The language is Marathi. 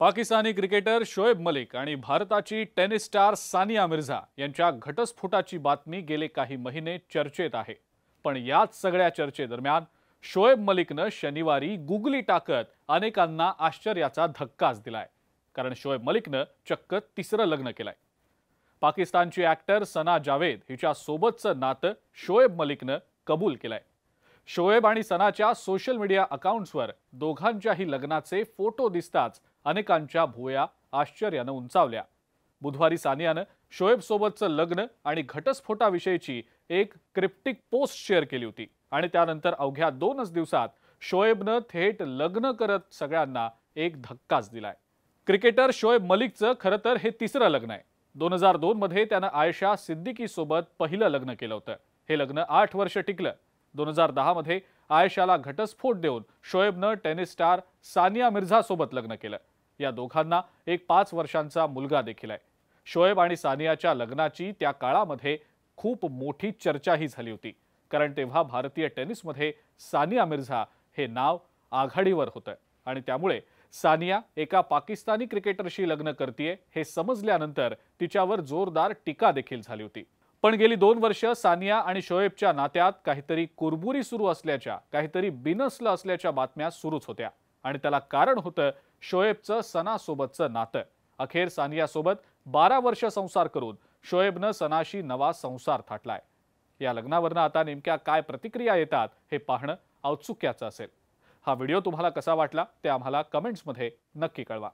पाकिस्तानी क्रिकेटर शोएब मलिक आणि भारताची टेनिस स्टार सानिया मिर्झा यांच्या घटस्फोटाची बातमी गेले काही महिने चर्चेत आहे। पण याच सगळ्या चर्चेदरम्यान शोएब मलिकनं शनिवारी गुगली टाकत अनेकांना आश्चर्याचा धक्काच दिलाय। कारण शोएब मलिकनं चक्क तिसरं लग्न केलंय। पाकिस्तानची ॲक्टर सना जावेद हिच्या सोबतचं नातं शोएब मलिकनं कबूल केलंय। शोएब आणि सनाच्या सोशल मीडिया अकाउंट्सवर दोघांच्याही लग्नाचे फोटो दिसताच अनेकांच्या भुवया आश्चर्यानं उंचावल्या। बुधवारी सानियानं शोएब सोबतचं लग्न आणि घटस्फोटाविषयीची एक क्रिप्टिक पोस्ट शेअर केली होती आणि त्यानंतर अवघ्या 2च दिवसात शोएबनं थेट लग्न करत सगळ्यांना एक धक्काच दिलाय। क्रिकेटर शोएब मलिकचं खरं तर हे तिसरं लग्न आहे। 2002 मध्ये त्यानं आयशा सिद्दीकी सोबत पहिलं लग्न केलं होतं। हे लग्न 8 वर्ष टिकलं। 2010 मध्ये आयशाला घटस्फोट देऊन शोएबनं टेनिस स्टार सानिया मिर्झा सोबत लग्न केलं। या दोघांना एक 5 वर्षांचा मुलगा देखील आहे। शोएब आणि सानियाच्या लग्नाची त्या काळामध्ये खूप मोठी चर्चाही झाली होती, कारण तेव्हा भारतीय टेनिसमध्ये सानिया मिर्झा हे नाव आघाडीवर होतं आणि त्यामुळे सानिया एका पाकिस्तानी क्रिकेटरशी लग्न करतीये हे समजल्यानंतर तिच्यावर जोरदार टीका देखील झाली होती। पण गेली 2 वर्ष सानिया आणि शोएबच्या नात्यात काहीतरी कुरबुरी सुरू असल्याच्या, काहीतरी बिनसलं असल्याच्या बातम्या सुरूच होत्या आणि त्याला कारण होतं शोएबचं सनासोबतचं नातं। अखेर सानियासोबत 12 वर्ष संसार करून शोएबनं सनाशी नवा संसार थाटलाय। या लग्नावरनं आता नेमक्या काय प्रतिक्रिया येतात हे पाहणं औत्सुक्याचं असेल। हा व्हिडिओ तुम्हाला कसा वाटला ते आम्हाला कमेंट्समध्ये नक्की कळवा।